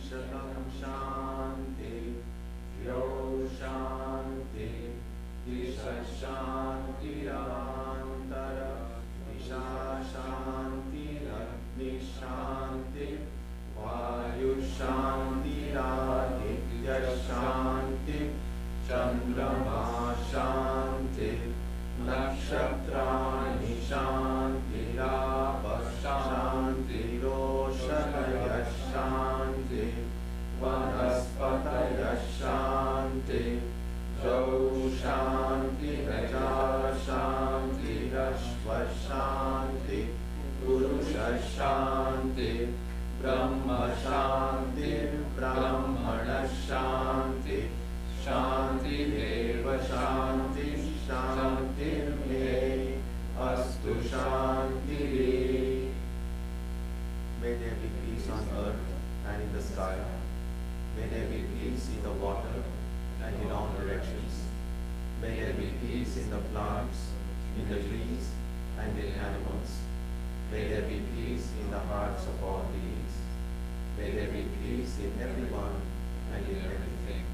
Shakam Shanti, Yo Shanti, Disha Shanti Antara, Disha Shanti Agni Shanti, Vayu Shanti Aditya Shanti, Chandrama Shanti, Nakshatrani Shanti, Rapa Shanti, Roshadaya Shanti, Vanaspataya Shanti, Jau Shanti, Raja Shanti, Rashva Shanti, Purusha Shanti, Brahma Shanti, Brahmana Shanti, Shanti Deva Shanti, Shanti Me, Astu Shanti. May there be peace on earth and in the sky. May there be peace in the water and in all directions. May there be peace in the plants, in the trees, and in animals. May there be peace in the hearts of all beings. May there be peace in everyone and in everything.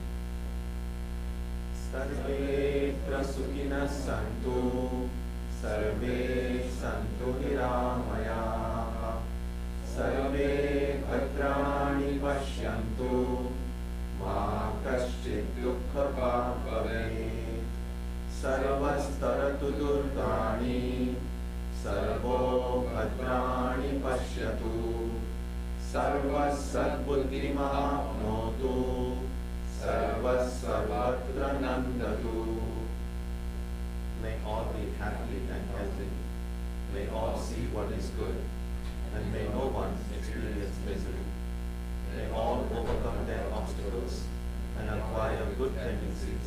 Sarve Sukhinas Santu, Sarve Santu Niramayah, Sarve Bhadrani Pashyantu, Ma Kaschid Dukkha Bhaveet, Sarvastaratu Durgani, Sarvo Bhadrani Pashyatu, Sarvassadbuddhimapnotu, Sarvasarvatra Nandatu. May all be happy and healthy. May all see what is good, and may no one experience misery. May all overcome their obstacles and acquire good tendencies.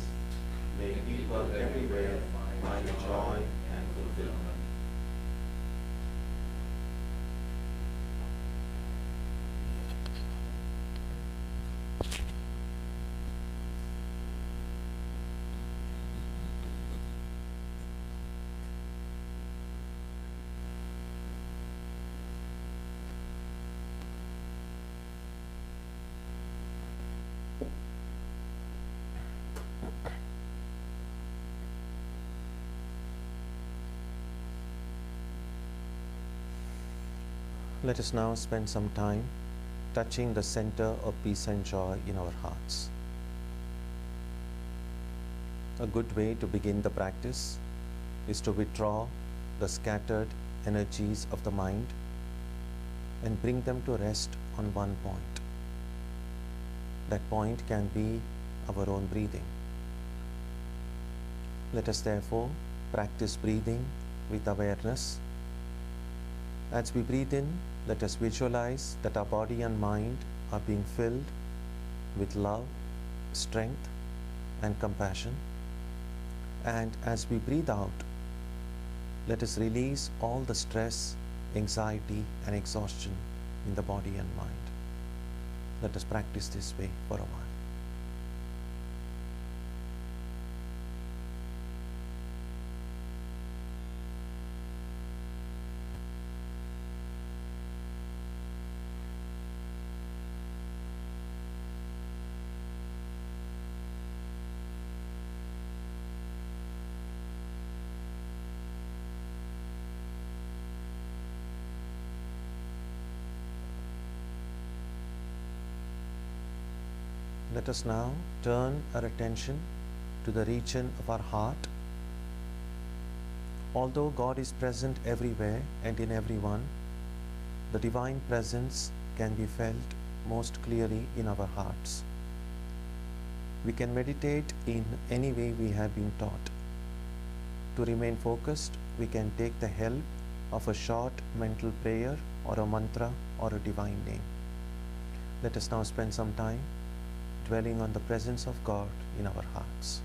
May people everywhere find joy and fulfillment. Let us now spend some time touching the center of peace and joy in our hearts. A good way to begin the practice is to withdraw the scattered energies of the mind and bring them to rest on one point. That point can be our own breathing. Let us therefore practice breathing with awareness. As we breathe in, let us visualize that our body and mind are being filled with love, strength, and compassion. And as we breathe out, let us release all the stress, anxiety, and exhaustion in the body and mind. Let us practice this way for a while. Let us now turn our attention to the region of our heart. Although God is present everywhere and in everyone, the divine presence can be felt most clearly in our hearts. We can meditate in any way we have been taught. To remain focused, we can take the help of a short mental prayer or a mantra or a divine name. Let us now spend some time dwelling on the presence of God in our hearts.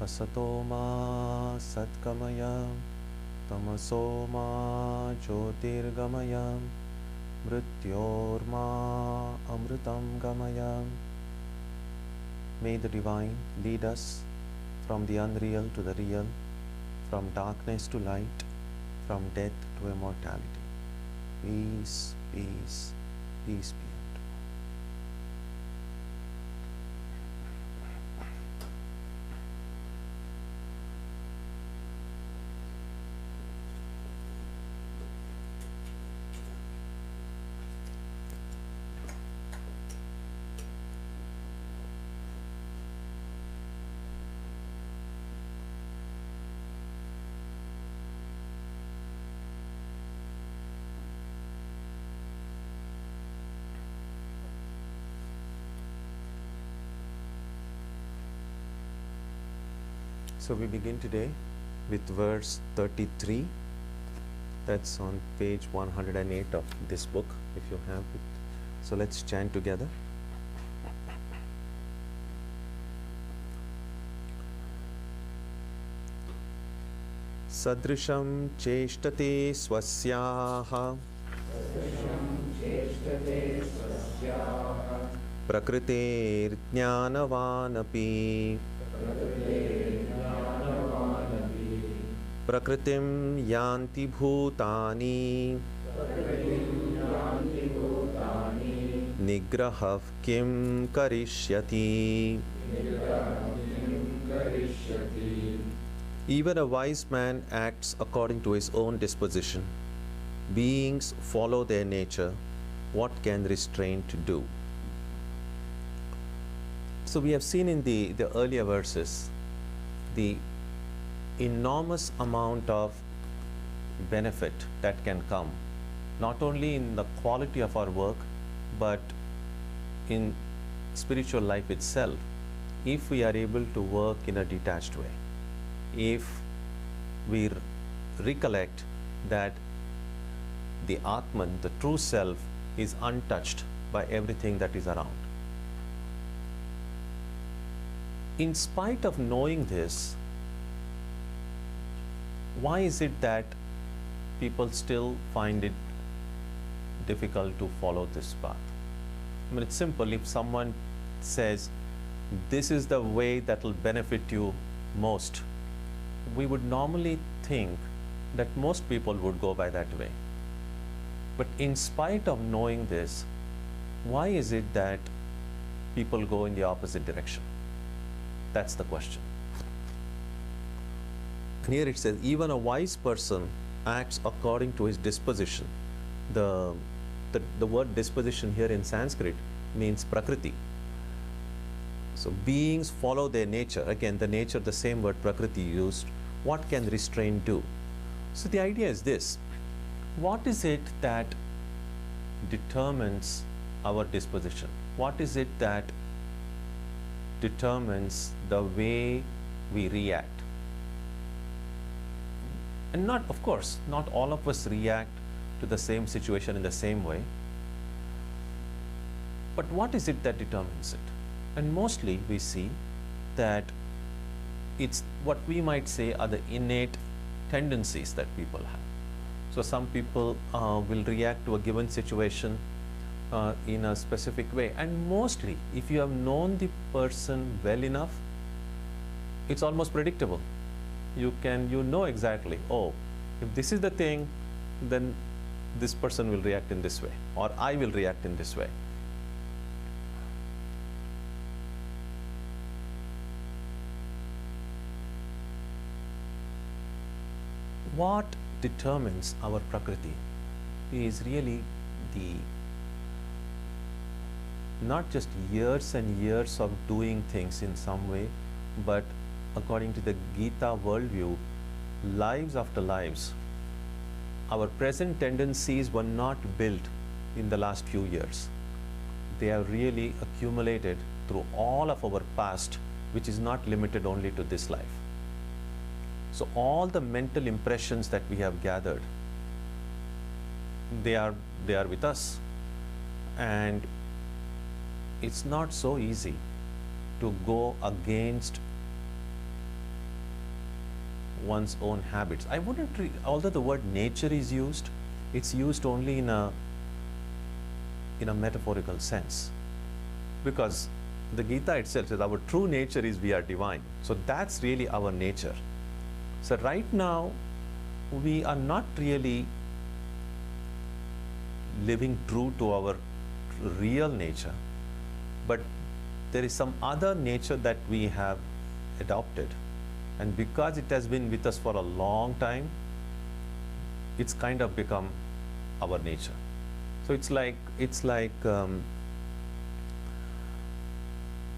Asato ma satgamaya, tamaso ma jyotirgamaya, mrityorma amritam gamaya. May the Divine lead us from the unreal to the real, from darkness to light, from death to immortality. Peace, peace, peace be unto all. So we begin today with verse 33. That's on page 108 of this book, if you have it. So let's chant together. Sadrisham cheshtate swasyaha prakritir jnanavanapi prakritim yanti bhutani nigrahav kim karishyati. Even a wise man acts according to his own disposition. Beings follow their nature. What can restraint do? So we have seen in the earlier verses the enormous amount of benefit that can come, not only in the quality of our work, but in spiritual life itself, if we are able to work in a detached way, if we recollect that the Atman, the true self, is untouched by everything that is around. In spite of knowing this, why is it that people still find it difficult to follow this path? I mean, it's simple. If someone says, this is the way that will benefit you most, we would normally think that most people would go by that way. But in spite of knowing this, why is it that people go in the opposite direction? That's the question. And here it says, even a wise person acts according to his disposition. The word disposition here in Sanskrit means prakriti. So beings follow their nature. Again, the nature, the same word prakriti used. What can restraint do? So the idea is this. What is it that determines our disposition? What is it that determines the way we react? And not, of course, not all of us react to the same situation in the same way. But what is it that determines it? And mostly we see that it's what we might say are the innate tendencies that people have. So some people will react to a given situation in a specific way. And mostly, if you have known the person well enough, it's almost predictable. You know exactly, oh, if this is the thing, then this person will react in this way, or I will react in this way. What determines our prakriti is really not just years and years of doing things in some way, but according to the Gita worldview, lives after lives. Our present tendencies were not built in the last few years. They have really accumulated through all of our past, which is not limited only to this life. So all the mental impressions that we have gathered, they are with us. And it's not so easy to go against one's own habits. I wouldn't, although the word nature is used, it's used only in a metaphorical sense, because the Gita itself says our true nature is we are divine. So that's really our nature. So right now, we are not really living true to our real nature, but there is some other nature that we have adopted. And because it has been with us for a long time, it's kind of become our nature. So it's like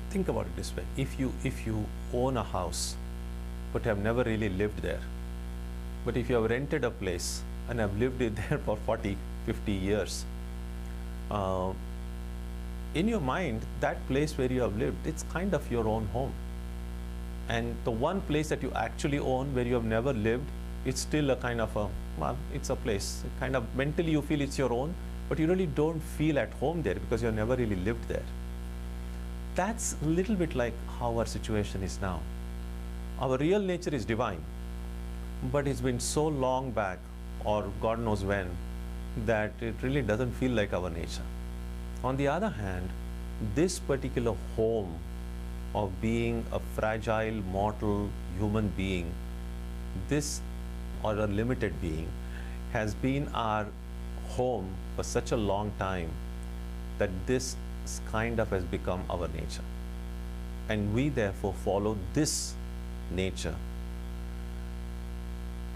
think about it this way. If you own a house, but have never really lived there, but if you have rented a place and have lived it there for 40, 50 years, in your mind, that place where you have lived, it's kind of your own home. And the one place that you actually own where you have never lived, it's still a kind of it's a place. Kind of mentally you feel it's your own, but you really don't feel at home there because you've never really lived there. That's a little bit like how our situation is now. Our real nature is divine, but it's been so long back, or God knows when, that it really doesn't feel like our nature. On the other hand, this particular home of being a fragile, mortal human being, this, or a limited being, has been our home for such a long time that this kind of has become our nature. And we therefore follow this nature.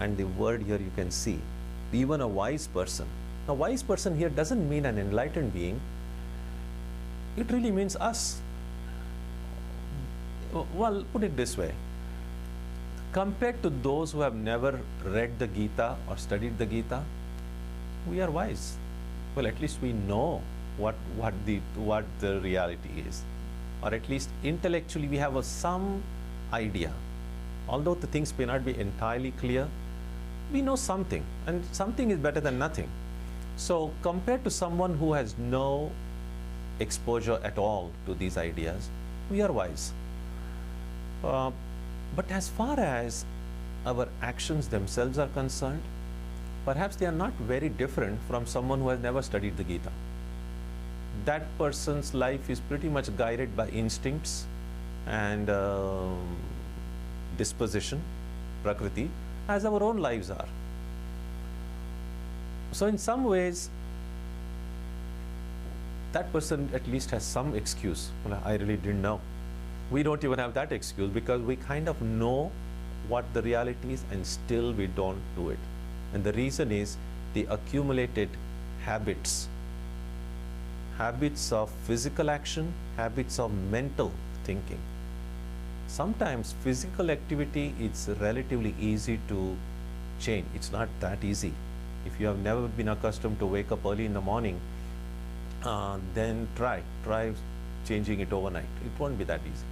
And the word here you can see, even a wise person. A wise person here doesn't mean an enlightened being. It really means us. Well, put it this way. Compared to those who have never read the Gita or studied the Gita, we are wise. Well, at least we know what the reality is, or at least intellectually we have some idea. Although the things may not be entirely clear, we know something, and something is better than nothing. So compared to someone who has no exposure at all to these ideas, we are wise. But as far as our actions themselves are concerned, perhaps they are not very different from someone who has never studied the Gita. That person's life is pretty much guided by instincts and disposition, prakriti, as our own lives are. So in some ways, that person at least has some excuse. Well, I really didn't know. We don't even have that excuse because we kind of know what the reality is and still we don't do it. And the reason is the accumulated habits of physical action, habits of mental thinking. Sometimes physical activity is relatively easy to change. It's not that easy. If you have never been accustomed to wake up early in the morning, then try changing it overnight. It won't be that easy.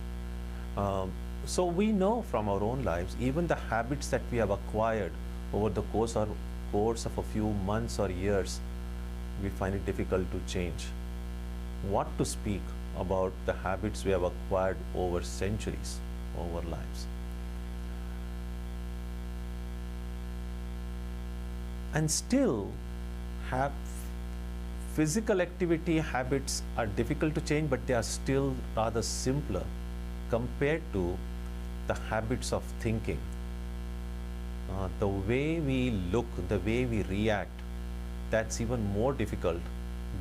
So we know from our own lives, even the habits that we have acquired over the course of a few months or years, we find it difficult to change. What to speak about the habits we have acquired over centuries, over lives. And still, physical activity habits are difficult to change, but they are still rather simpler compared to the habits of thinking. The way we look, the way we react, that's even more difficult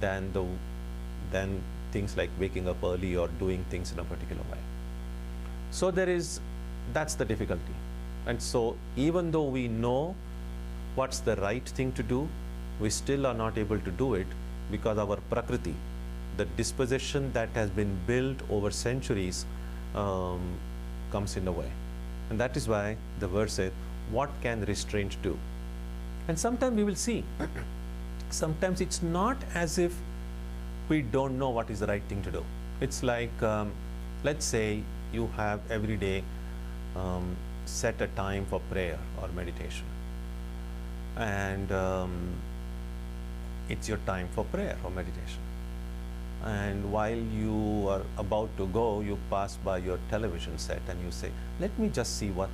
than things like waking up early or doing things in a particular way. So that's the difficulty. And so even though we know what's the right thing to do, we still are not able to do it because our prakriti, the disposition that has been built over centuries, comes in the way. And that is why the verse says, what can restraint do? And sometimes we will see, sometimes it's not as if we don't know what is the right thing to do. It's like, let's say you have every day set a time for prayer or meditation. And it's your time for prayer or meditation. And while you are about to go, you pass by your television set and you say, let me just see what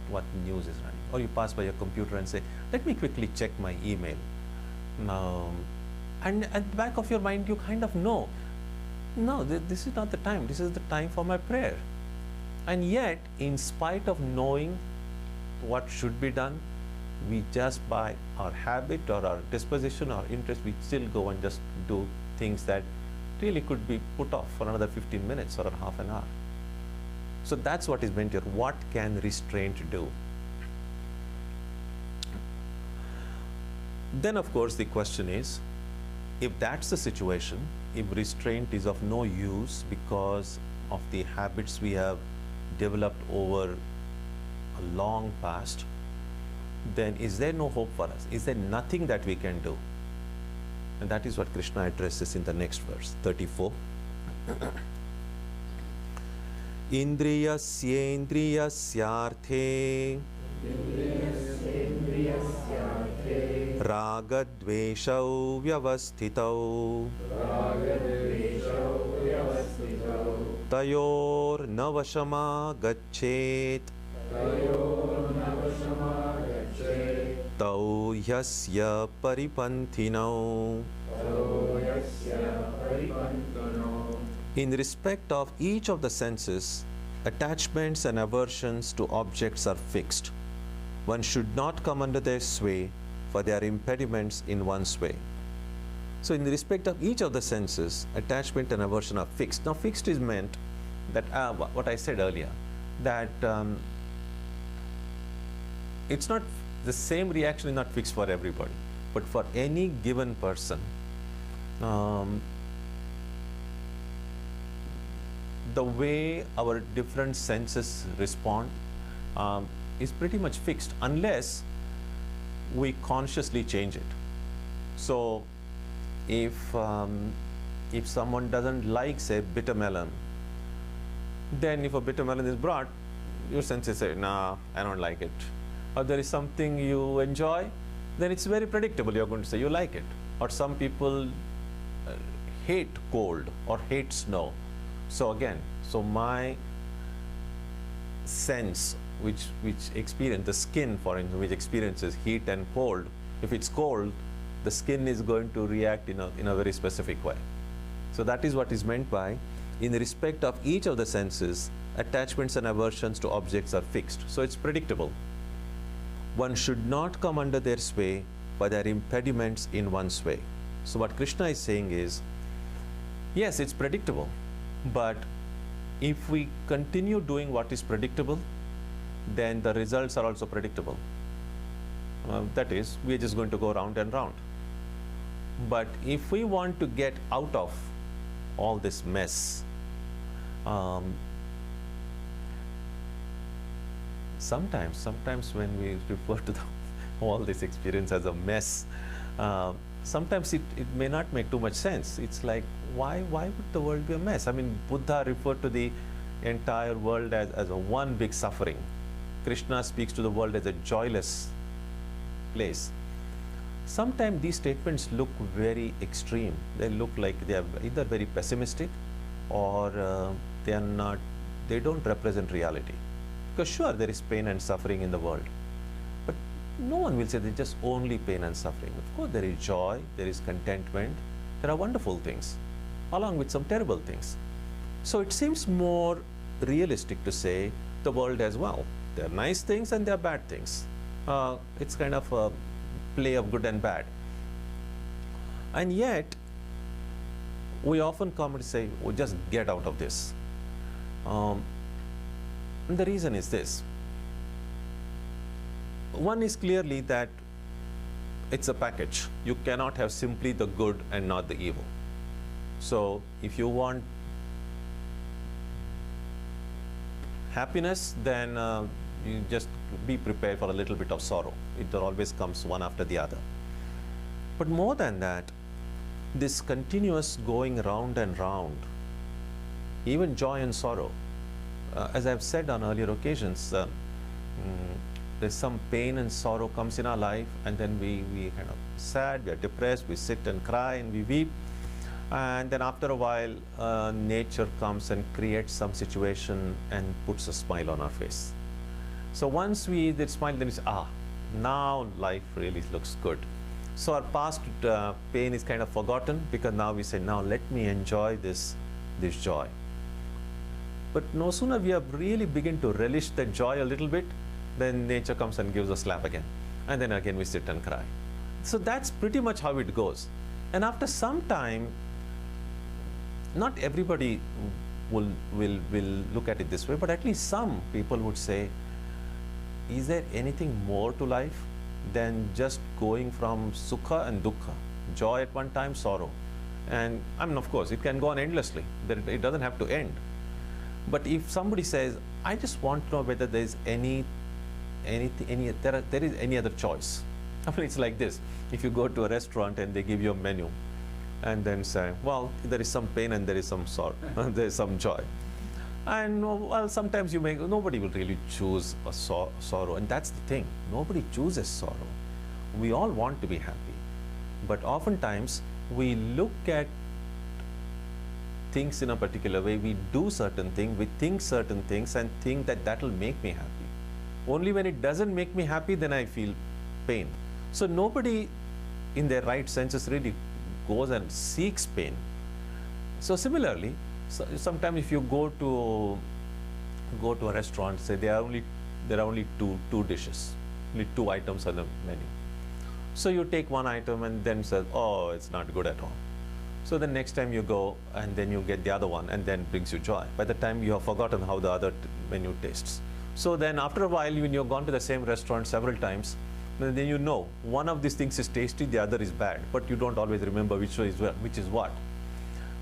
news is running. or you pass by your computer and say, let me quickly check my email. And at the back of your mind, you kind of know, no, this is not the time. This is the time for my prayer. And yet, in spite of knowing what should be done, we just by our habit or our disposition or interest, we still go and just do things that really could be put off for another 15 minutes or half an hour. So that's what is meant here. What can restraint do? Then, of course, the question is, if that's the situation, if restraint is of no use because of the habits we have developed over a long past, then is there no hope for us? Is there nothing that we can do? And that is what Krishna addresses in the next verse, 34. Indriyasyendriyasyarthe ragadveshau vyavasthitau tayor navashama gachet tau yasya paripanthinau. In respect of each of the senses, attachments and aversions to objects are fixed. One should not come under their sway, for they are impediments in one's way. So in respect of each of the senses, attachment and aversion are fixed. Now fixed is meant that, what I said earlier, that it's not, the same reaction is not fixed for everybody, but for any given person, the way our different senses respond is pretty much fixed unless we consciously change it. So if someone doesn't like, say, bitter melon, then if a bitter melon is brought, your senses say, nah, I don't like it. Or there is something you enjoy, then it's very predictable, you're going to say you like it. Or some people hate cold or hate snow. So again, so my sense, which experience, the skin, for instance, which experiences heat and cold, if it's cold, the skin is going to react in a very specific way. So that is what is meant by, in respect of each of the senses, attachments and aversions to objects are fixed. So it's predictable. One should not come under their sway, but there are impediments in one's way. So what Krishna is saying is, yes, it's predictable, but if we continue doing what is predictable, then the results are also predictable. That is, we are just going to go round and round. But if we want to get out of all this mess, sometimes when we refer to all this experience as a mess, sometimes it may not make too much sense. It's like, why would the world be a mess? I mean, Buddha referred to the entire world as a one big suffering. Krishna speaks to the world as a joyless place. Sometimes these statements look very extreme. They look like they are either very pessimistic or they don't represent reality. Because sure, there is pain and suffering in the world, but no one will say there's just only pain and suffering. Of course, there is joy, there is contentment, there are wonderful things, along with some terrible things. So it seems more realistic to say the world as well. There are nice things and there are bad things. It's kind of a play of good and bad. And yet, we often come and say, oh, just get out of this. And the reason is this. One is clearly that it's a package. You cannot have simply the good and not the evil. So if you want happiness, then you just be prepared for a little bit of sorrow. It always comes one after the other. But more than that, this continuous going round and round, even joy and sorrow, as I've said on earlier occasions, there's some pain and sorrow comes in our life, and then we kind of sad, we are depressed, we sit and cry and we weep, and then after a while nature comes and creates some situation and puts a smile on our face. So once we did smile, then it's, now life really looks good. So our past pain is kind of forgotten, because now we say, now let me enjoy this joy. But no sooner we have really begin to relish the joy a little bit, then nature comes and gives a slap again. And then again we sit and cry. So that's pretty much how it goes. And after some time, not everybody will look at it this way, but at least some people would say, is there anything more to life than just going from sukha and dukkha, joy at one time, sorrow? And I mean, of course, it can go on endlessly. It doesn't have to end. But if somebody says, I just want to know whether there is there is any other choice. I mean, it's like this. If you go to a restaurant and they give you a menu, and then say, well, there is some pain and there is some sorrow, there is some joy. And well, sometimes nobody will really choose a sorrow, and that's the thing. Nobody chooses sorrow. We all want to be happy. But oftentimes, we look at things in a particular way, we do certain things, we think certain things, and think that that will make me happy. Only when it doesn't make me happy, then I feel pain. So nobody in their right senses really goes and seeks pain. So similarly, sometimes if you go to a restaurant, say there are only two dishes, only 2 items on the menu. So you take one item and then say, oh, it's not good at all. So the next time you go and then you get the other one, and then brings you joy. By the time you have forgotten how the other menu tastes. So then after a while, when you've gone to the same restaurant several times, then you know one of these things is tasty, the other is bad, but you don't always remember which is what.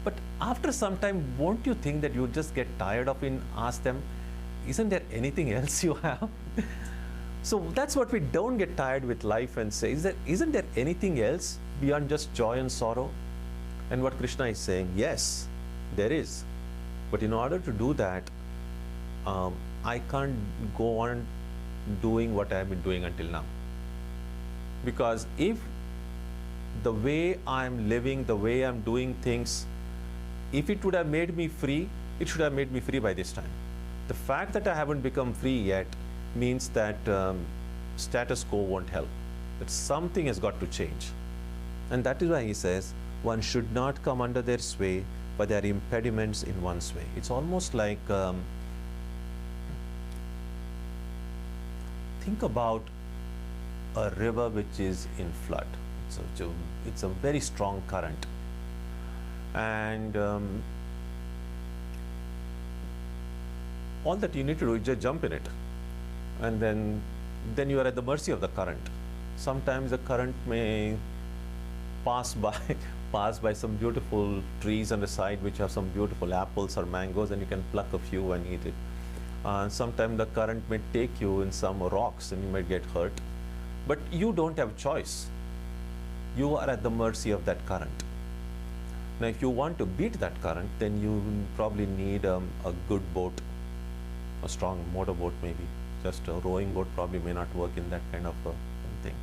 But after some time, won't you think that you just get tired of it and ask them, isn't there anything else you have? So that's what we don't get tired with life and say, isn't there anything else beyond just joy and sorrow? And what Krishna is saying, yes, there is. But in order to do that, I can't go on doing what I have been doing until now. Because if the way I'm living, the way I'm doing things, if it would have made me free, it should have made me free by this time. The fact that I haven't become free yet means that status quo won't help. That something has got to change. And that is why he says, one should not come under their sway, but there are impediments in one's way. It's almost like, think about a river which is in flood. It's a very strong current. And all that you need to do is just jump in it. And then you are at the mercy of the current. Sometimes the current may pass by some beautiful trees on the side which have some beautiful apples or mangoes, and you can pluck a few and eat it. Sometimes the current may take you in some rocks and you might get hurt. But you don't have choice. You are at the mercy of that current. Now, if you want to beat that current, then you probably need a good boat, a strong motorboat maybe. Just a rowing boat probably may not work in that kind of thing.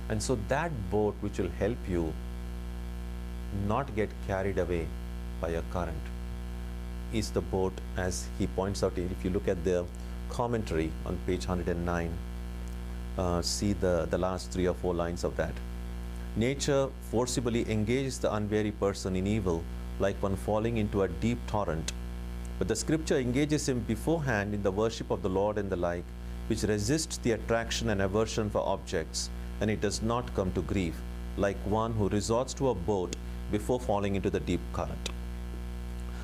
And so that boat which will help you not get carried away by a current is the boat, as he points out. If you look at the commentary on page 109, see the last 3 or 4 lines of that. Nature forcibly engages the unwary person in evil like one falling into a deep torrent. But the scripture engages him beforehand in the worship of the Lord and the like, which resists the attraction and aversion for objects, and it does not come to grief, like one who resorts to a boat before falling into the deep current.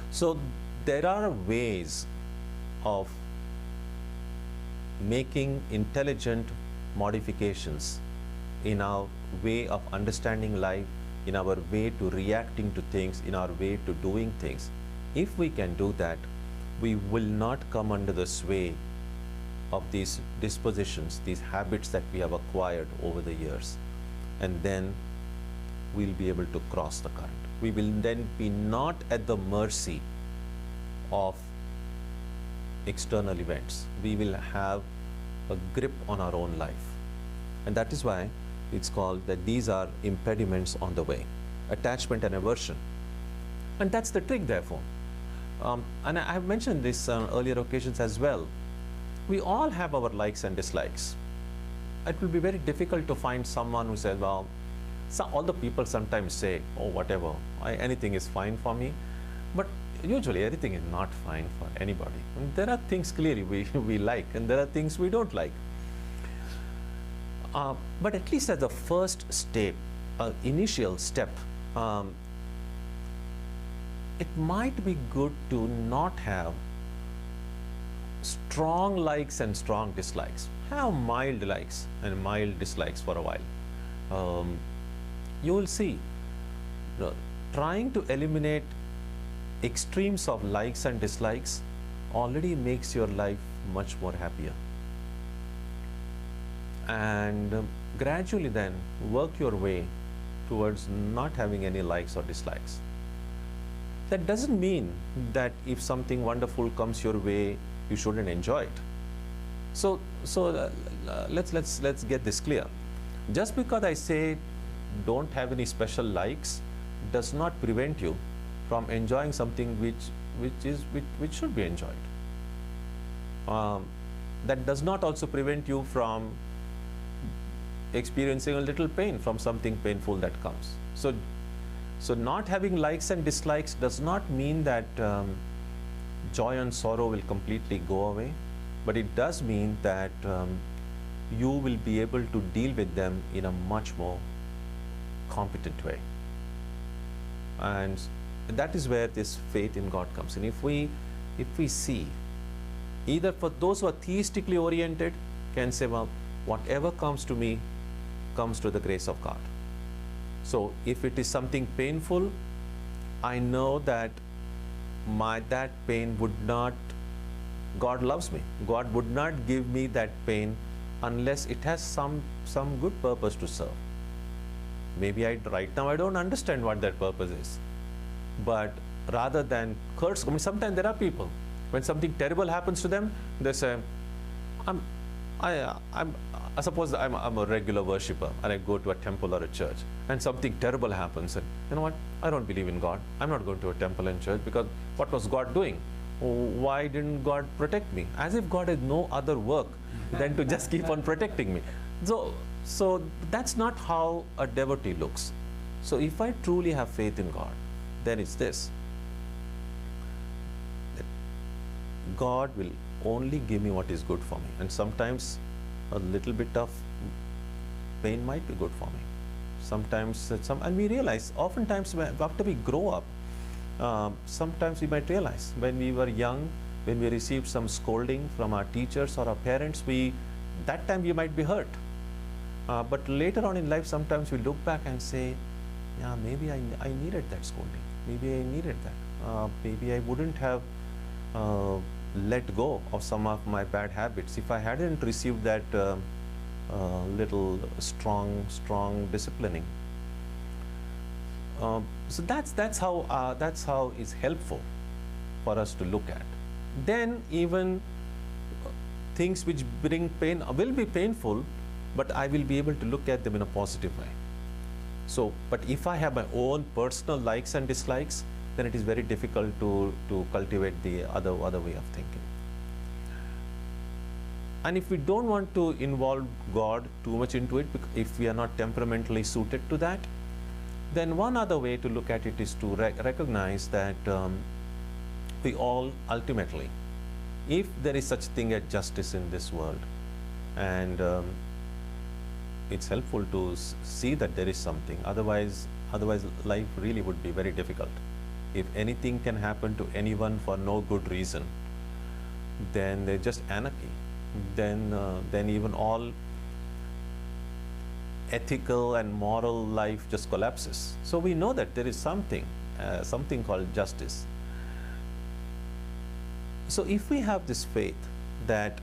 So there are ways of making intelligent modifications in our way of understanding life, in our way to reacting to things, in our way to doing things. If we can do that, we will not come under the sway of these dispositions, these habits that we have acquired over the years. And then we'll be able to cross the current. We will then be not at the mercy of external events. We will have a grip on our own life. And that is why it's called that these are impediments on the way, attachment and aversion. And that's the trick, therefore. And I have mentioned this on earlier occasions as well. we all have our likes and dislikes. It will be very difficult to find someone who says, well, all the people sometimes say, oh, whatever, anything is fine for me. But usually everything is not fine for anybody. And there are things clearly we like, and there are things we don't like. But at least as a first step, initial step, it might be good to not have strong likes and strong dislikes. Have mild likes and mild dislikes for a while. You will see, trying to eliminate extremes of likes and dislikes already makes your life much more happier. And gradually then work your way towards not having any likes or dislikes. That doesn't mean that if something wonderful comes your way, you shouldn't enjoy it. So let's get this clear. Just because I say don't have any special likes does not prevent you from enjoying something which should be enjoyed. That does not also prevent you from experiencing a little pain from something painful that comes. So not having likes and dislikes does not mean that joy and sorrow will completely go away, but it does mean that you will be able to deal with them in a much more competent way. And that is where this faith in God comes in. If we see, either for those who are theistically oriented can say, well, whatever comes to me comes to the grace of God. So if it is something painful, I know that that pain would not, God loves me. God would not give me that pain unless it has some good purpose to serve. Maybe right now I don't understand what that purpose is. But rather than curse, sometimes there are people, when something terrible happens to them, they say, I suppose I'm a regular worshipper and I go to a temple or a church and something terrible happens, and you know what, I don't believe in God. I'm not going to a temple and church because what was God doing? Why didn't God protect me? As if God has no other work than to just keep on protecting me. So that's not how a devotee looks. So if I truly have faith in God, then it's this: that God will only give me what is good for me, and sometimes a little bit of pain might be good for me. Sometimes and we realize, oftentimes after we grow up, sometimes we might realize when we were young, when we received some scolding from our teachers or our parents, that time we might be hurt. But later on in life, sometimes we look back and say, yeah, maybe I needed that scolding. Maybe I needed that. Maybe I wouldn't have let go of some of my bad habits if I hadn't received that little strong disciplining. So that's how is helpful for us to look at. Then even things which bring pain will be painful, but I will be able to look at them in a positive way. So, but if I have my own personal likes and dislikes, then it is very difficult to cultivate the other way of thinking. And if we don't want to involve God too much into it, if we are not temperamentally suited to that, then one other way to look at it is to recognize that we all ultimately, if there is such thing as justice in this world, and it's helpful to see that there is something. Otherwise life really would be very difficult. If anything can happen to anyone for no good reason, then there's just anarchy. Then even all ethical and moral life just collapses. So we know that there is something called justice. So if we have this faith that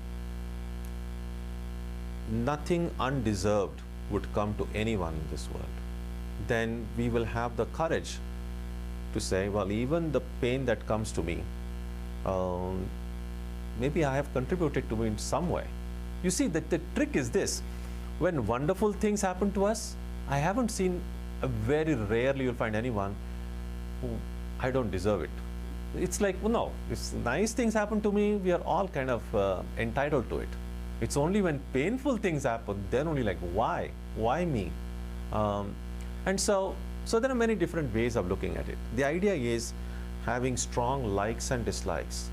nothing undeserved would come to anyone in this world, then we will have the courage to say, well, even the pain that comes to me, maybe I have contributed to it in some way. You see, that the trick is this: when wonderful things happen to us, I haven't seen, very rarely you'll find anyone who, I don't deserve it. It's like, well, no, if nice things happen to me, we are all kind of entitled to it. It's only when painful things happen, then only like, why? Why me? Um, and so there are many different ways of looking at it. The idea is having strong likes and dislikes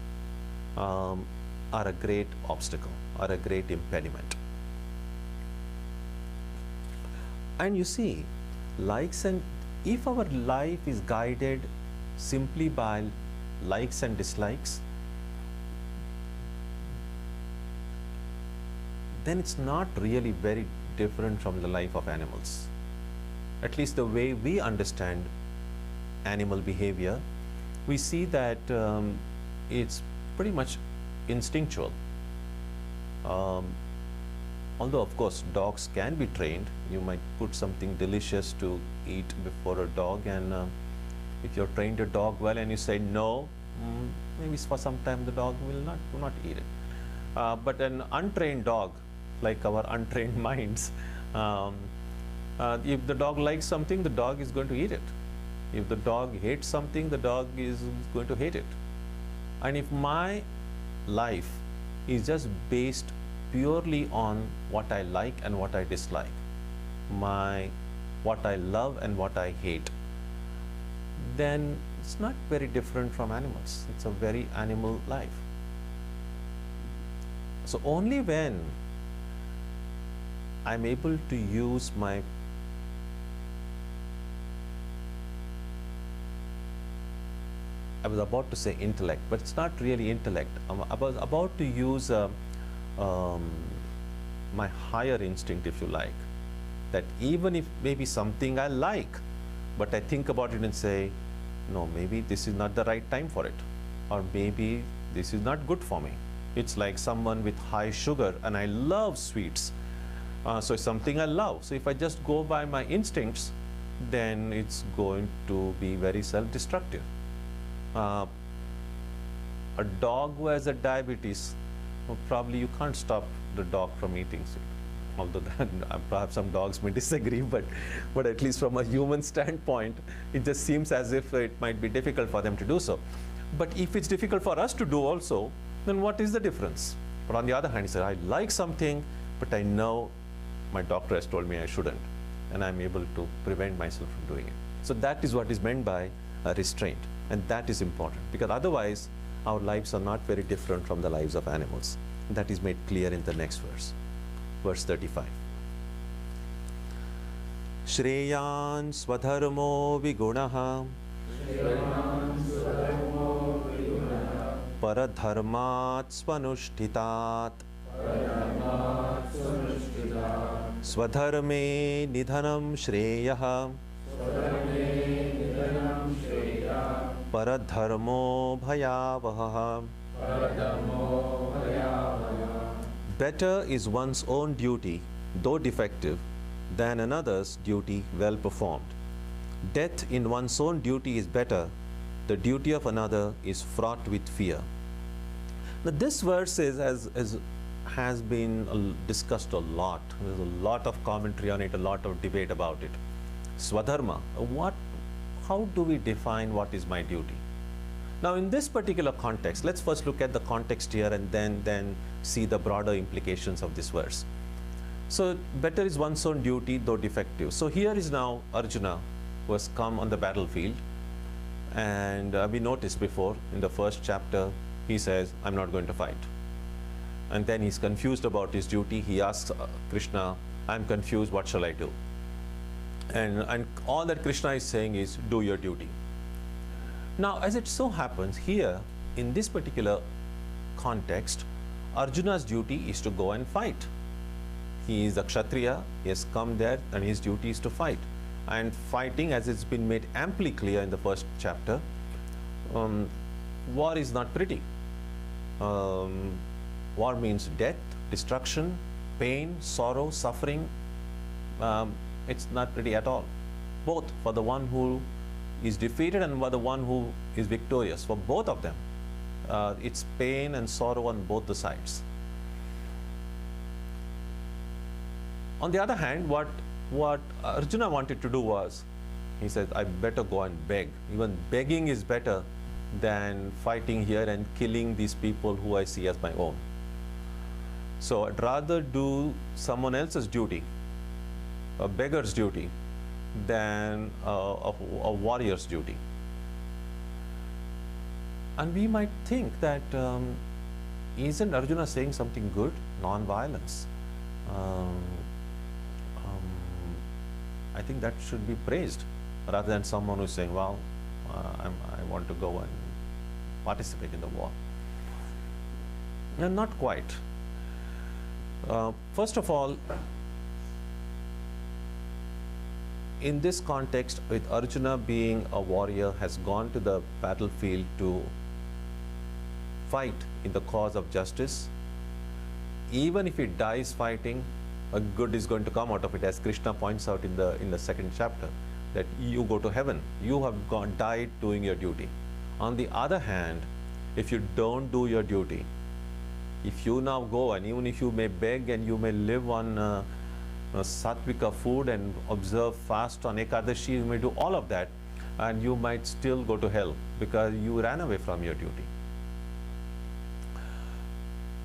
are a great obstacle, are a great impediment. And you see, likes and if our life is guided simply by likes and dislikes, then it's not really very different from the life of animals. At least the way we understand animal behavior, we see that it's pretty much instinctual. Although, of course, dogs can be trained. You might put something delicious to eat before a dog, and if you've trained a dog well and you say no, maybe for some time the dog will not eat it. But an untrained dog, like our untrained minds, if the dog likes something, the dog is going to eat it. If the dog hates something, the dog is going to hate it. And if my life is just based purely on what I like and what I dislike, what I love and what I hate, then it's not very different from animals. It's a very animal life. So only when I'm able to use I was about to say intellect, but it's not really intellect. I was about to use my higher instinct, if you like, that even if maybe something I like, but I think about it and say, no, maybe this is not the right time for it, or maybe this is not good for me. It's like someone with high sugar, and I love sweets. So it's something I love. So if I just go by my instincts, then it's going to be very self-destructive. A dog who has a diabetes, well, probably you can't stop the dog from eating sweet. Although perhaps some dogs may disagree, but at least from a human standpoint, it just seems as if it might be difficult for them to do so. But if it's difficult for us to do also, then what is the difference? But on the other hand, he said, I like something, but I know my doctor has told me I shouldn't, and I'm able to prevent myself from doing it. So that is what is meant by restraint, and that is important, because otherwise our lives are not very different from the lives of animals. That is made clear in the next verse, verse 35. Shreyan swadharmo vigunaha paradharmat swanushtitat swadharme nidhanam shreyah paradharmo bhayavah. Better is one's own duty, though defective, than another's duty well performed. Death in one's own duty is better. The duty of another is fraught with fear. Now this verse has been discussed a lot. There's a lot of commentary on it, a lot of debate about it. Swadharma, how do we define what is my duty? Now in this particular context, let's first look at the context here and then see the broader implications of this verse. So better is one's own duty, though defective. So here is now Arjuna, who has come on the battlefield, and we noticed before in the first chapter, he says, I'm not going to fight. And then he's confused about his duty. He asks Krishna, I'm confused, what shall I do? And all that Krishna is saying is, do your duty. Now, as it so happens, here, in this particular context, Arjuna's duty is to go and fight. He is a Kshatriya, he has come there, and his duty is to fight. And fighting, as it's been made amply clear in the first chapter, war is not pretty. War means death, destruction, pain, sorrow, suffering. It's not pretty at all. Both for the one who is defeated and for the one who is victorious. For both of them, it's pain and sorrow on both the sides. On the other hand, what Arjuna wanted to do was, he said, I better go and beg. Even begging is better than fighting here and killing these people who I see as my own. So I'd rather do someone else's duty, a beggar's duty, than a warrior's duty. And we might think that isn't Arjuna saying something good? Non-violence. I think that should be praised, rather than someone who's saying, well, I want to go and participate in the war. No, not quite. First of all, in this context, with Arjuna being a warrior, has gone to the battlefield to fight in the cause of justice, even if he dies fighting, a good is going to come out of it, as Krishna points out in the second chapter, that you go to heaven. You have died doing your duty. On the other hand, if you don't do your duty, if you now go, and even if you may beg and you may live on sattvika food and observe fast on Ekadashi, you may do all of that, and you might still go to hell because you ran away from your duty.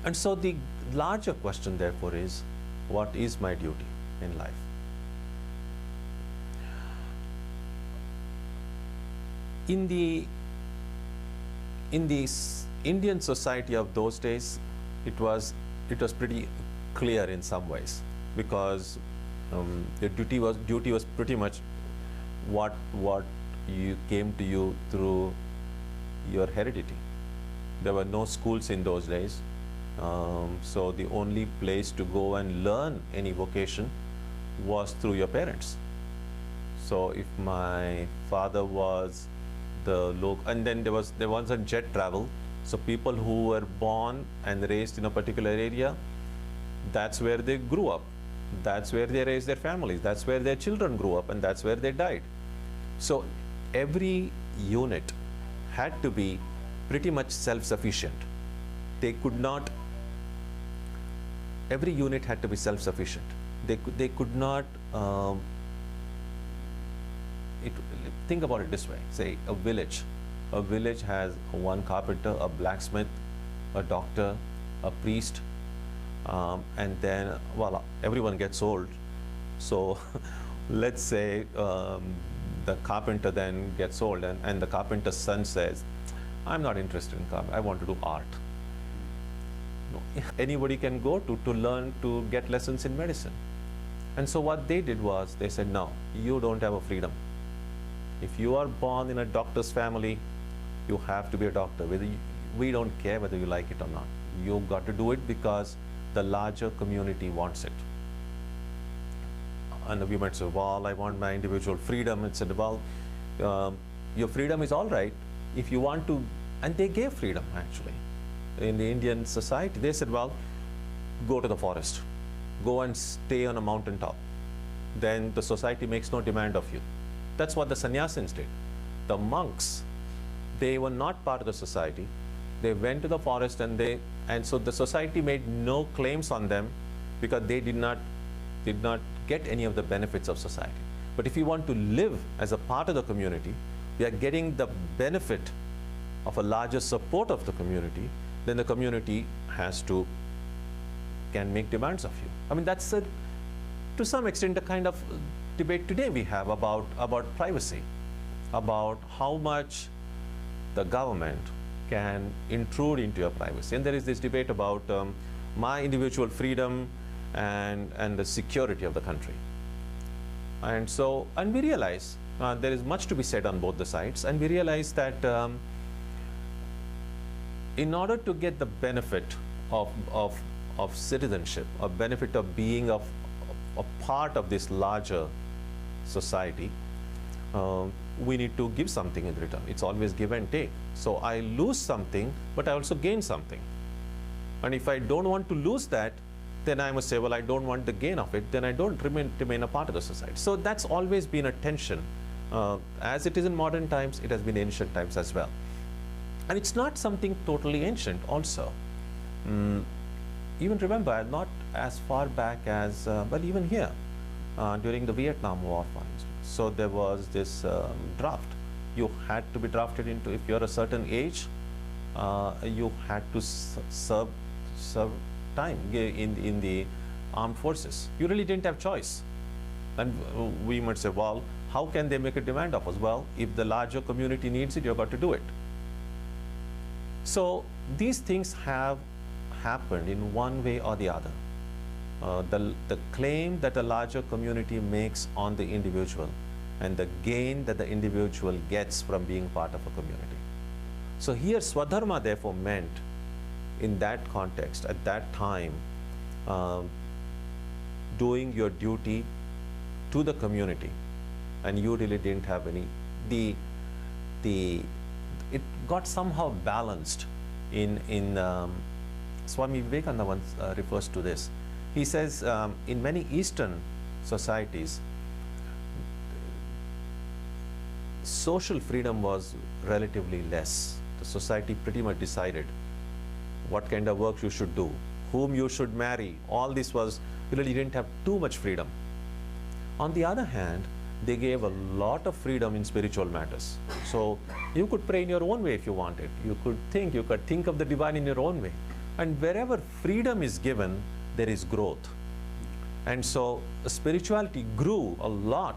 And so the larger question, therefore, is, what is my duty in life? In the Indian society of those days, it was pretty clear in some ways, because the duty was pretty much what you came to you through your heredity. There were no schools in those days, so the only place to go and learn any vocation was through your parents. So if my father was the local, and then there wasn't jet travel, so people who were born and raised in a particular area, that's where they grew up, that's where they raised their families, that's where their children grew up, and that's where they died. So every unit had to be pretty much self-sufficient. They could not, every unit had to be self-sufficient. They could not, think about it this way, say a village has one carpenter, a blacksmith, a doctor, a priest, and then, well, everyone gets old. So let's say the carpenter then gets old, and the carpenter's son says, I'm not interested in carpentry, I want to do art. No, anybody can go to learn to get lessons in medicine. And so what they did was, they said, no, you don't have a freedom. If you are born in a doctor's family, you have to be a doctor. We don't care whether you like it or not. You've got to do it because the larger community wants it. And we might say, well, I want my individual freedom. It said, well, your freedom is all right if you want to. And they gave freedom, actually. In the Indian society, they said, well, go to the forest. Go and stay on a mountaintop. Then the society makes no demand of you. That's what the sannyasins did. The monks, they were not part of the society. They went to the forest, and so the society made no claims on them because they did not get any of the benefits of society. But if you want to live as a part of the community, we are getting the benefit of a larger support of the community, then the community can make demands of you. I mean, that's to some extent the kind of debate today we have about privacy, about how much the government can intrude into your privacy. And there is this debate about my individual freedom and the security of the country. And we realize there is much to be said on both the sides, and we realize that in order to get the benefit of citizenship, a benefit of being a part of this larger society, we need to give something in return. It's always give and take. So I lose something, but I also gain something. And if I don't want to lose that, then I must say, well, I don't want the gain of it, then I don't remain a part of the society. So that's always been a tension. As it is in modern times, it has been ancient times as well. And it's not something totally ancient also. Even remember, not as far back as, but even here, during the Vietnam War, for instance. So there was this draft you had to be drafted into, if you're a certain age, you had to serve time in the armed forces. You really didn't have choice. And we might say, well, how can they make a demand of us? Well, if the larger community needs it, you've got to do it. So these things have happened in one way or the other. The claim that a larger community makes on the individual and the gain that the individual gets from being part of a community. So here Swadharma therefore meant, in that context, at that time, doing your duty to the community, and you really didn't have any, it got somehow balanced in Swami Vivekananda once refers to this. He says in many Eastern societies, social freedom was relatively less. The society pretty much decided what kind of work you should do, whom you should marry. All this was, you really didn't have too much freedom. On the other hand, they gave a lot of freedom in spiritual matters. So you could pray in your own way if you wanted. You could think of the divine in your own way. And wherever freedom is given, there is growth. And so spirituality grew a lot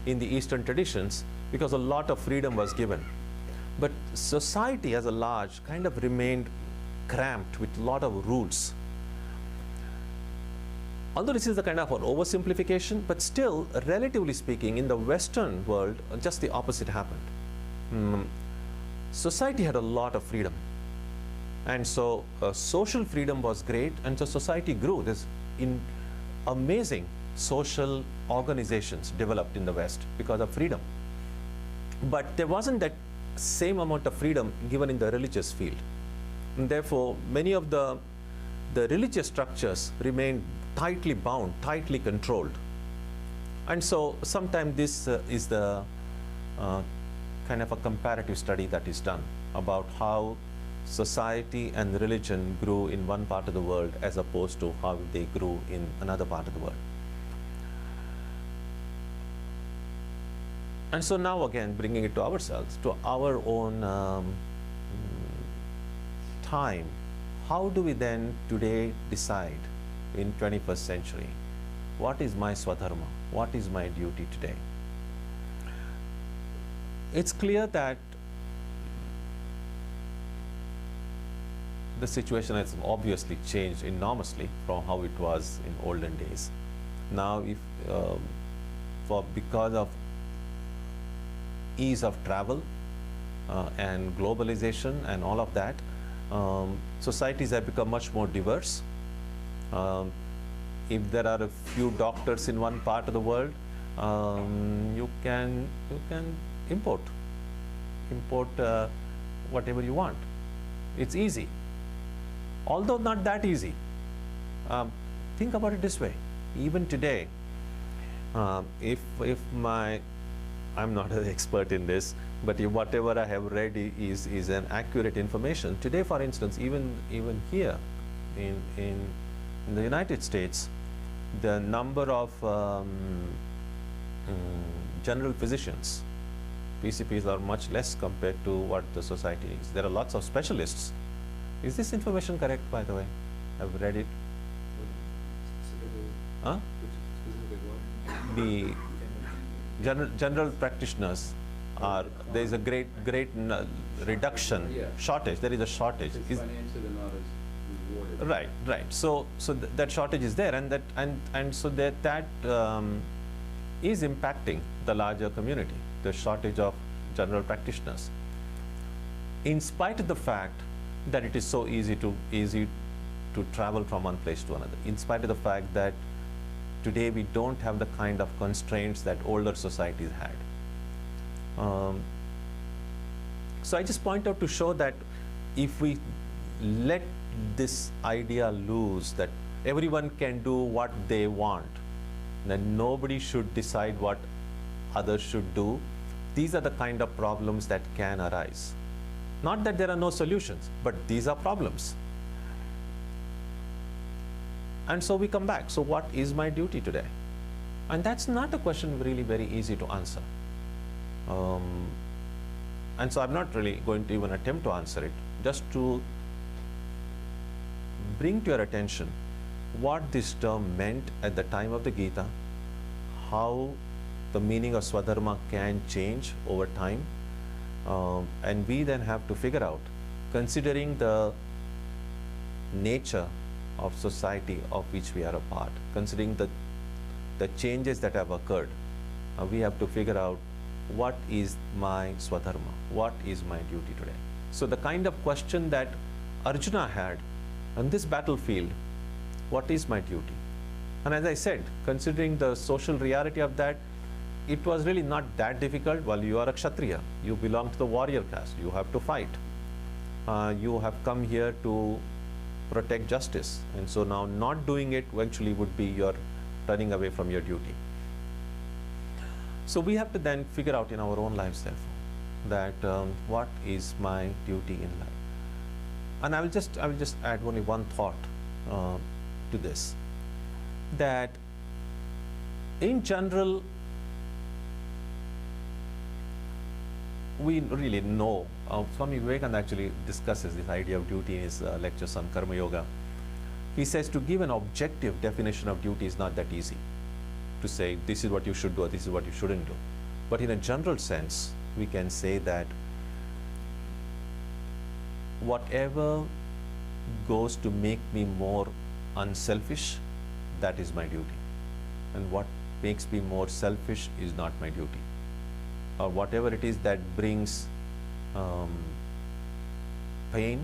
in the Eastern traditions because a lot of freedom was given. But society as a large kind of remained cramped with a lot of rules. Although this is a kind of an oversimplification, but still, relatively speaking, in the Western world, just the opposite happened. Society had a lot of freedom. And so social freedom was great, and so society grew. There's amazing social organizations developed in the West because of freedom. But there wasn't that same amount of freedom given in the religious field. And therefore, many of the religious structures remained tightly bound, tightly controlled. And so sometimes this is the kind of a comparative study that is done about how society and religion grew in one part of the world as opposed to how they grew in another part of the world. And so now again, bringing it to ourselves, to our own time, how do we then today decide in 21st century, what is my Swadharma? What is my duty today? It's clear that the situation has obviously changed enormously from how it was in olden days. Now, if because of ease of travel and globalization and all of that, societies have become much more diverse. If there are a few doctors in one part of the world, you can import whatever you want. It's easy, although not that easy. Think about it this way: even today, if I'm not an expert in this, but if whatever I have read is an accurate information. Today, for instance, even here in the United States, the number of general physicians, PCPs, are much less compared to what the society is. There are lots of specialists. Is this information correct, by the way? I've read it. Huh? The general practitioners are, there is a great reduction, shortage. There is a shortage. Financially, they're not as rewarded. Right. So that shortage is there, and so that is impacting the larger community, the shortage of general practitioners. In spite of the fact that it is so easy to travel from one place to another, in spite of the fact that today we don't have the kind of constraints that older societies had. So I just point out to show that if we let this idea loose that everyone can do what they want, then nobody should decide what others should do, these are the kind of problems that can arise. Not that there are no solutions, but these are problems. And so we come back. So what is my duty today? And that's not a question really very easy to answer. and so I'm not really going to even attempt to answer it, just to bring to your attention what this term meant at the time of the Gita, how the meaning of Swadharma can change over time, and we then have to figure out, considering the nature of society of which we are a part, considering the changes that have occurred, we have to figure out what is my Swadharma, what is my duty today. So the kind of question that Arjuna had on this battlefield, what is my duty? And as I said, considering the social reality of that, it was really not that difficult. Well, you are a Kshatriya, you belong to the warrior caste, you have to fight. You have come here to protect justice, and so now not doing it eventually would be your turning away from your duty. So we have to then figure out in our own lives, therefore, that what is my duty in life. And I will just add only one thought to this, that in general, we really know, Swami Vivekananda actually discusses this idea of duty in his lectures on Karma Yoga. He says to give an objective definition of duty is not that easy, to say this is what you should do or this is what you shouldn't do. But in a general sense, we can say that whatever goes to make me more unselfish, that is my duty. And what makes me more selfish is not my duty. Or whatever it is that brings pain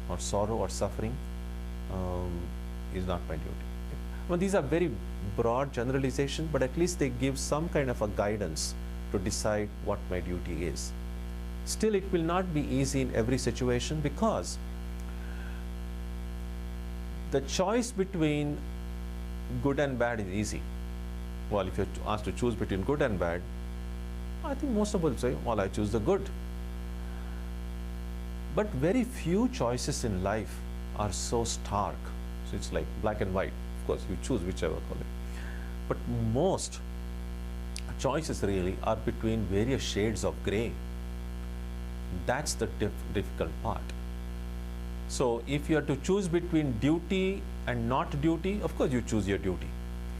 or sorrow or suffering is not my duty. Well, these are very broad generalizations, but at least they give some kind of a guidance to decide what my duty is. Still, it will not be easy in every situation, because the choice between good and bad is easy. Well, if you're asked to choose between good and bad, I think most of us will say, well, I choose the good. But very few choices in life are so stark. So it's like black and white. Of course, you choose whichever color. But most choices really are between various shades of gray. That's the difficult part. So if you are to choose between duty and not duty, of course you choose your duty.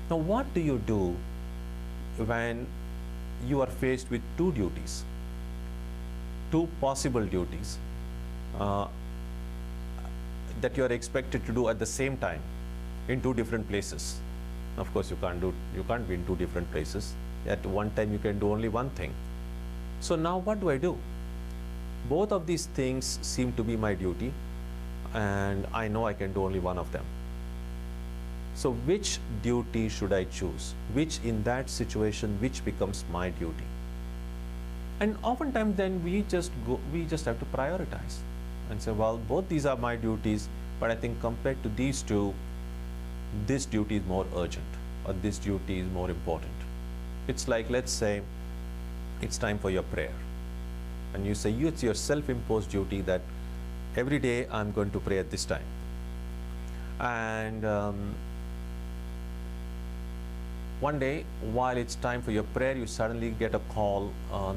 Now what do you do when you are faced with two duties, two possible duties that you are expected to do at the same time in two different places? Of course you can't be in two different places. At one time you can do only one thing. So now what do I do? Both of these things seem to be my duty, and I know I can do only one of them. So which duty should I choose? Which in that situation, which becomes my duty? And oftentimes then we just have to prioritize and say, well, both these are my duties, but I think compared to these two, this duty is more urgent, or this duty is more important. It's like, let's say it's time for your prayer, and you say it's your self-imposed duty that every day I'm going to pray at this time. And one day, while it's time for your prayer, you suddenly get a call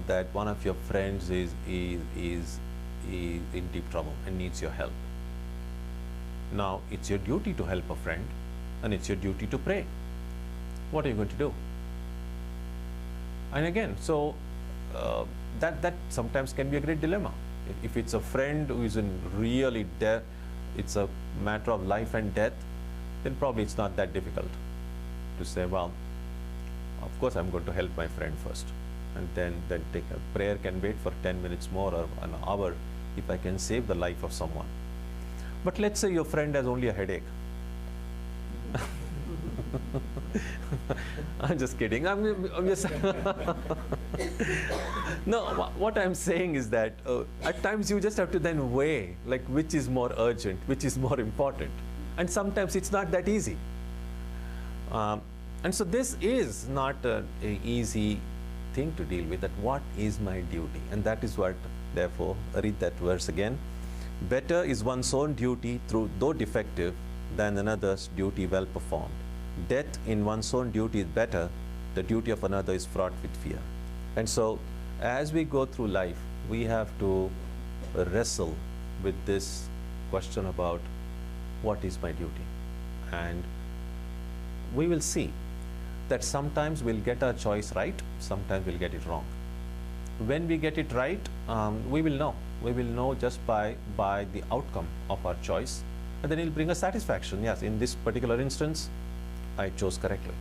that one of your friends is in deep trouble and needs your help. Now, it's your duty to help a friend, and it's your duty to pray. What are you going to do? And again, so that sometimes can be a great dilemma. If it's a friend who is in really death, it's a matter of life and death, then probably it's not that difficult to say, well, of course I'm going to help my friend first, and then take a prayer can wait for 10 minutes more or an hour if I can save the life of someone. But let's say your friend has only a headache. I'm just kidding. I'm just no, what I'm saying is that at times you just have to then weigh, like, which is more urgent, which is more important, and sometimes it's not that easy. And so this is not an easy thing to deal with, that what is my duty? And that is what, therefore, read that verse again. Better is one's own duty, though defective, than another's duty well performed. Death in one's own duty is better, the duty of another is fraught with fear. And so as we go through life, we have to wrestle with this question about what is my duty. And we will see that sometimes we'll get our choice right, sometimes we'll get it wrong. When we get it right, we will know. We will know just by the outcome of our choice, and then it'll bring us satisfaction. Yes, in this particular instance, I chose correctly.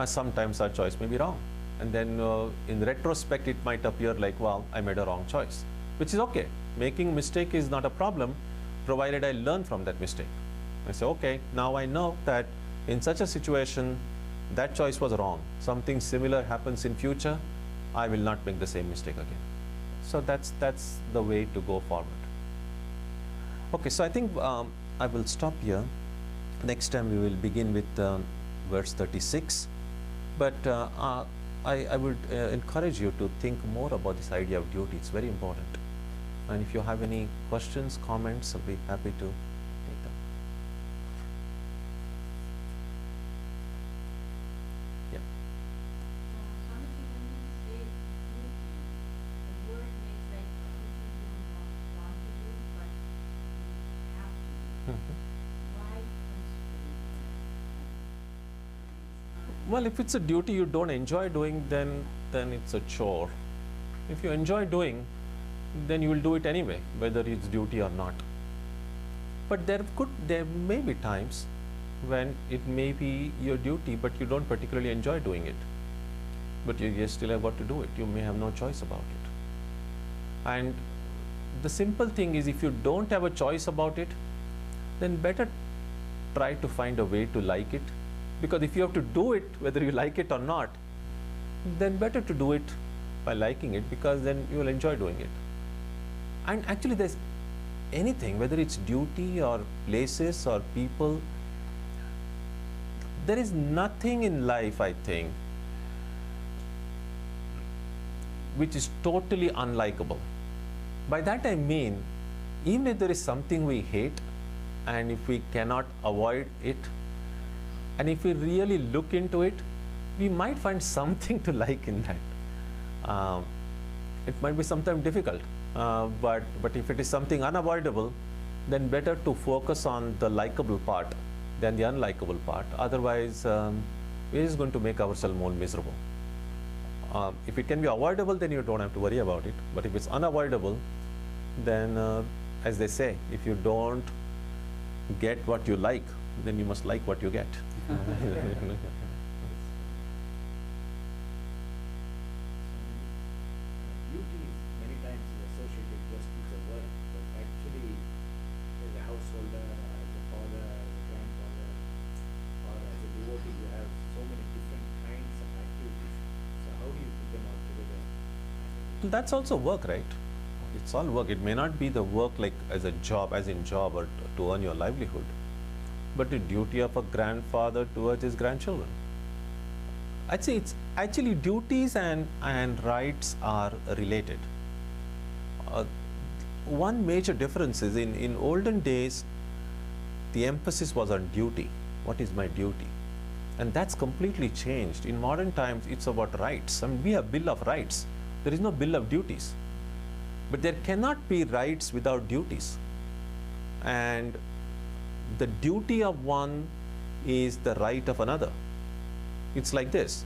Sometimes our choice may be wrong, and then in retrospect, it might appear like, well, I made a wrong choice, which is okay. Making a mistake is not a problem, provided I learn from that mistake. I say, okay, now I know that in such a situation, that choice was wrong. Something similar happens in future, I will not make the same mistake again. So that's the way to go forward. Okay, so I think I will stop here. Next time we will begin with verse 36. But I would encourage you to think more about this idea of duty. It's very important. And if you have any questions, comments, I'll be happy to take them. Yeah. How much you when you say duty, the word makes like something you don't want to do, but you have to do. Mhm. Why consider Well, if it's a duty you don't enjoy doing, then it's a chore. If you enjoy doing, then you will do it anyway, whether it's duty or not. But there may be times when it may be your duty, but you don't particularly enjoy doing it. But you still have got to do it. You may have no choice about it. And the simple thing is, if you don't have a choice about it, then better try to find a way to like it. Because if you have to do it, whether you like it or not, then better to do it by liking it, because then you will enjoy doing it. And actually, there's anything, whether it's duty or places or people, there is nothing in life, I think, which is totally unlikable. By that I mean, even if there is something we hate, and if we cannot avoid it, and if we really look into it, we might find something to like in that. It might be sometimes difficult, but if it is something unavoidable, then better to focus on the likable part than the unlikable part. Otherwise, we're just going to make ourselves more miserable. If it can be avoidable, then you don't have to worry about it. But if it's unavoidable, then as they say, if you don't get what you like, then you must like what you get. Duty is many times is associated just with the work, but actually as a householder, as a father, as a grandfather, or as a devotee, you have so many different kinds of activities. So how do you put them all together? That's also work, right? It's all work. It may not be the work like as a job, as in job, or to earn your livelihood, but the duty of a grandfather towards his grandchildren. I'd say it's actually duties and rights are related. One major difference is in olden days, the emphasis was on duty. What is my duty? And that's completely changed. In modern times, it's about rights. I mean, we have Bill of Rights. There is no Bill of Duties. But there cannot be rights without duties. And the duty of one is the right of another. It's like this.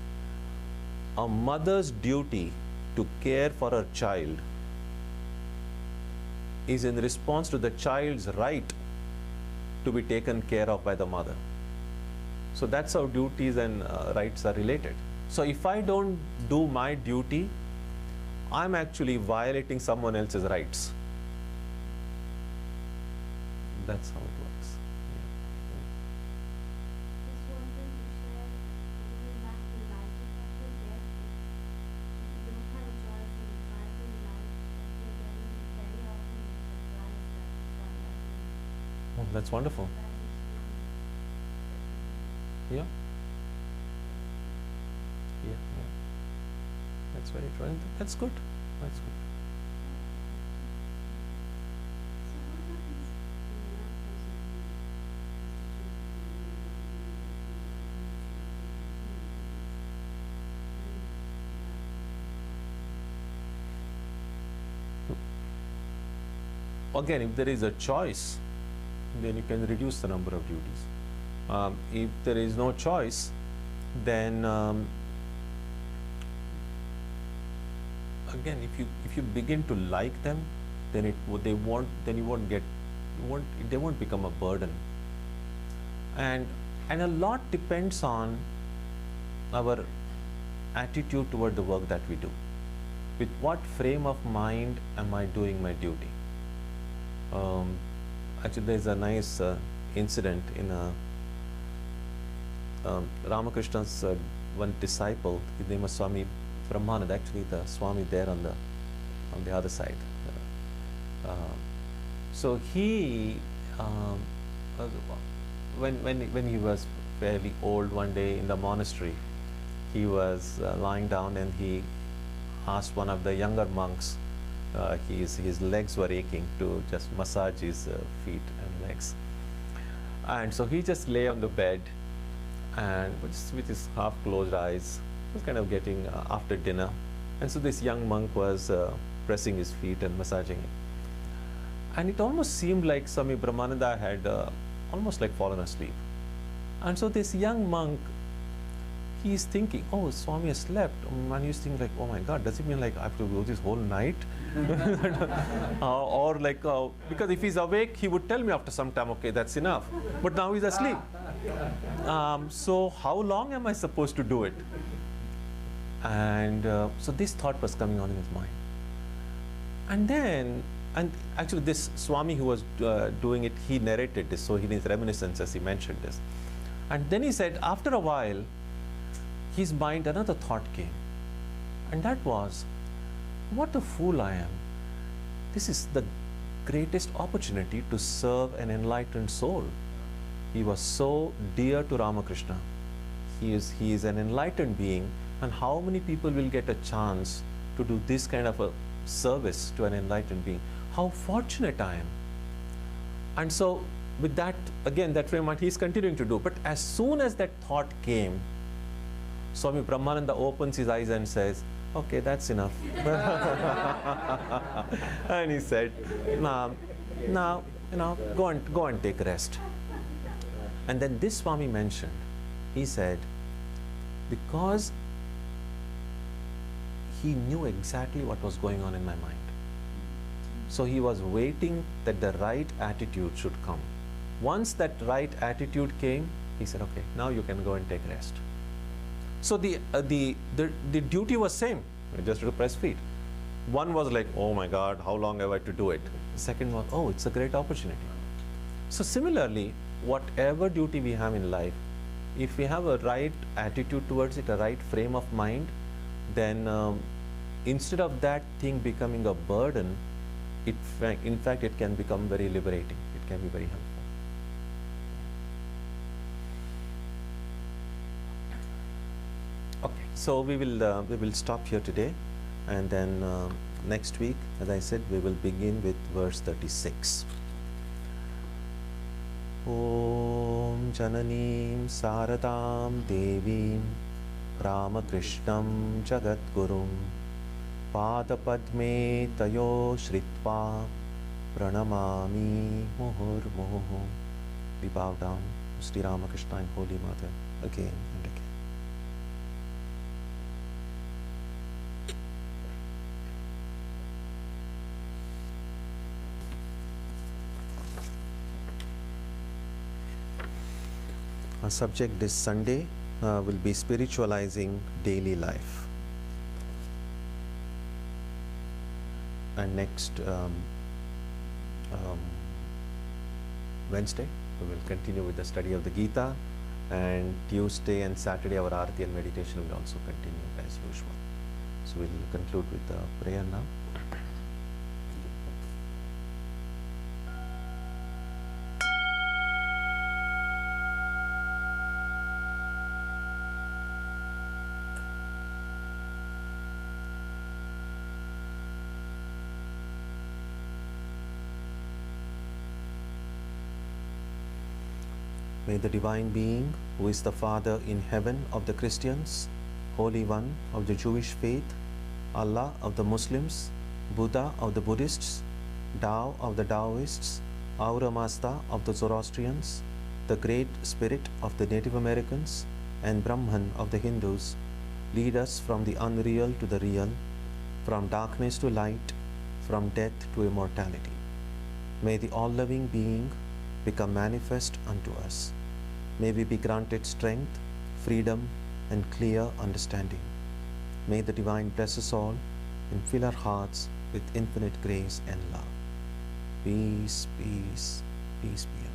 A mother's duty to care for her child is in response to the child's right to be taken care of by the mother. So that's how duties and rights are related. So if I don't do my duty, I'm actually violating someone else's rights. That's how it works. Just wanted to share going back to life that you get. If you don't have a choice and you try to like that you're very often surprised that it's not Oh, that's wonderful. Yeah. Yeah. That's very true. And that's good. That's good. again, if there is a choice, then you can reduce the number of duties. If there is no choice, then again, if you begin to like them, then they won't become a burden. And a lot depends on our attitude toward the work that we do. With what frame of mind am I doing my duty? Actually, there's a nice incident in Ramakrishna's one disciple. His name was Swami Brahmananda. Actually, the Swami there on the other side. So he, when he was fairly old, one day in the monastery, he was lying down and he asked one of the younger monks. His legs were aching, to just massage his feet and legs. And so he just lay on the bed and just with his half closed eyes, was kind of getting after dinner. And so this young monk was pressing his feet and massaging it. And it almost seemed like Swami Brahmananda had almost like fallen asleep. And so this young monk, he's thinking, oh, Swami has slept. And he's thinking like, oh my God, does it mean like I have to go this whole night? Or like, because if he's awake, he would tell me after some time, okay, that's enough. But now he's asleep. So how long am I supposed to do it? And so this thought was coming on in his mind. And actually this Swami who was doing it, he narrated this, so in his reminiscences he mentioned this. And then he said, after a while, his mind, another thought came. And that was, what a fool I am. This is the greatest opportunity to serve an enlightened soul. He was so dear to Ramakrishna. He is an enlightened being, and how many people will get a chance to do this kind of a service to an enlightened being? How fortunate I am. And so with that, again, that frame of mind, he's continuing to do. But as soon as that thought came, Swami Brahmananda opens his eyes and says, okay, that's enough. And he said, now, go and take rest. And then this Swami mentioned, he said, because he knew exactly what was going on in my mind. So he was waiting that the right attitude should come. Once that right attitude came, he said, okay, now you can go and take rest. So the duty was same, just to press feet. One was like, oh my God, how long have I to do it? The second was, oh, it's a great opportunity. So similarly, whatever duty we have in life, if we have a right attitude towards it, a right frame of mind, then instead of that thing becoming a burden, in fact, it can become very liberating. It can be very helpful. Okay, so we will stop here today, and then next week, as I said, we will begin with verse 36. Om Jananim Saradam Devim Ramakrishnam Jagadgurum Padapadme Tayo Shritva Pranamami Muhurmuhu. We bow down to Sri Ramakrishna and Holy Mother again and again. Our subject this Sunday will be spiritualizing daily life. And next Wednesday, we will continue with the study of the Gita, and Tuesday and Saturday our Aarti and meditation will also continue as usual. So we will conclude with the prayer now. May the Divine Being, who is the Father in heaven of the Christians, Holy One of the Jewish faith, Allah of the Muslims, Buddha of the Buddhists, Tao of the Taoists, Ahura Mazda of the Zoroastrians, the Great Spirit of the Native Americans, and Brahman of the Hindus lead us from the unreal to the real, from darkness to light, from death to immortality. May the all-loving being become manifest unto us. May we be granted strength, freedom, and clear understanding. May the divine bless us all and fill our hearts with infinite grace and love. Peace, peace, peace be upon us.